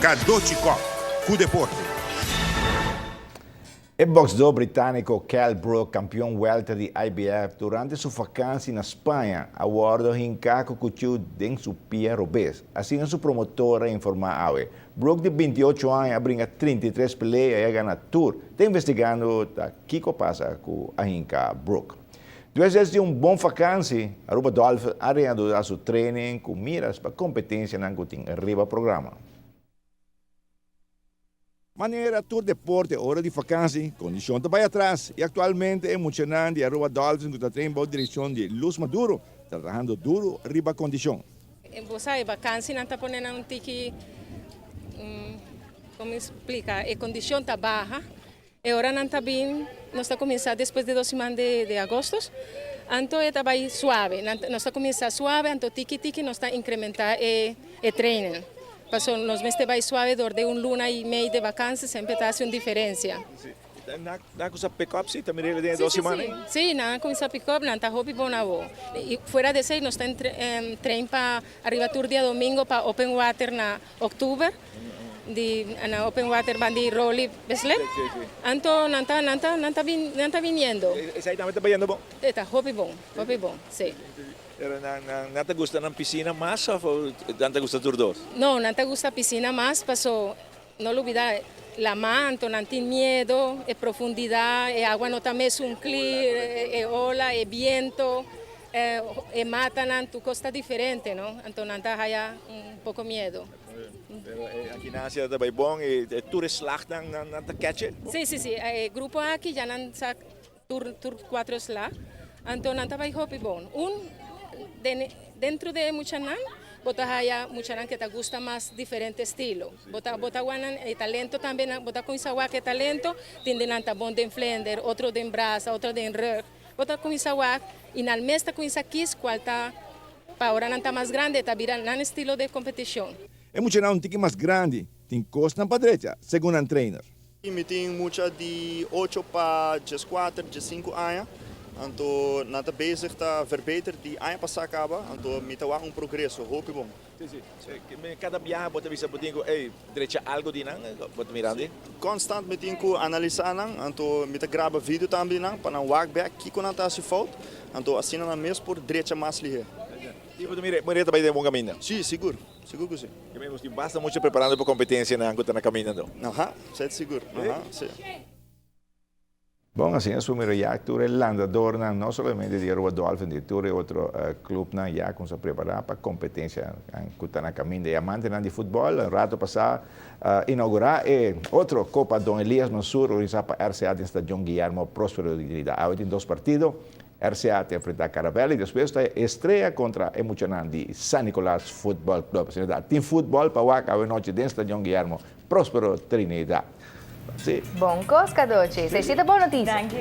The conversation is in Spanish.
Cardoci Cup, Q Deporte. Il boxeador británico Kell Brook, campeón welter di IBF, durante su vacancia en España, aguardó hincaco cuchillo en su pie robés. Así en su promotora informa AVE. Brook, de 28 años, brinca 33 peleas y gana tour. Está investigando qué pasa con a hinca Brook. Después de un buen vacancia, Aruba Dolphin ha reanudado su training con miras para competencia en Angutín, arriba programa. Maneira Tour Deporte, hora de vacancia, condição também atrás. E atualmente é emocionante, a Aruba Dolphins está treinando a direção de Luz Maduro, trabalhando duro, riba condição. Você a vacância não está ponendo um tique, como explica, a condição está baixa, e agora não está bem, nós está começando depois de 2 semanas de agosto, então está bem suave, nós está começando suave, então tique nós está incrementar o treino. Pasó los meses de suave, de un luna y media de vacaciones, siempre te hace una diferencia. Sí. ¿Nada cosa pick-up, sí? ¿También le de 2 semanas? Sí, nada con esa pick-up, nada hopi bona bo. Y fuera de eso, nos está en tren para arriba tour día domingo para Open Water na octubre. Na Open Water bandi Rolly Beslet. Anto nanta viniendo. Exactamente viniendo bon. Está hopi bon, sí. ¿No te gusta la piscina más o no te gusta tour 2? No, no te gusta piscina más, pasó, no lo olvides, la manto, no tiene miedo, profundidad, el agua no también es un clear, ola, viento, matan, tu costa diferente, ¿no? Entonces no haya un poco miedo. Pero aquí en Asia está muy bon y tour slag no te catch? Sí, el grupo aquí ya no tour 4 slag, entonces no está muy bon. Dentro de Muchanan, bota haya Muchanan que te gusta más diferente estilo. Bota guanan el talento también, bota con esa que talento, tiende nanta bon de Flender, otro de brasa, otro de rug. Bota con esa y al mes con esa kiss cual está para ahora nanta más grande, está viran nan estilo de competición. É Muchanan um tique mais grande, tem costa para direita, segundo o trainer. Eu tenho muita de 8 para 4, 5 anos. Então, nós estamos bezig te verbeteren die ano passado acaba. Então, me está um progresso, hoop bom. Sí. Cada viaje você visa botinho, derecha algo de nang, você mirando? Constant me tenho que analisar nang, então me está grava vídeo também nang, para não walkback, que quando está se fout. Então, assim não mesmo por derecha mais ligeiro. E você mira também de bom caminho? Sim, seguro que sim. Que mesmo que basta muito preparando para competência na anguta na caminho então. Aham, seguro. Aham, sim. Bom, assim, o meu já tour el andador não somente de Aruba Dolphin, de tour outro clube já com se preparar para competência em na caminho de amante de futebol. Rato passado inaugurar outro Copa Don Elias Mansur organizada para RCA de Estadio Guillermo Próspero de Dignidad. Ahora tem 2 partidos. RCA te enfrenta a Carabela e depois está estreia contra emocionante de San Nicolás Football Club. Tem futebol para o a noite de Estadio Guillermo Próspero Trinidad. Sì. Buon Cardoci, sei stata buona notizia. Danke,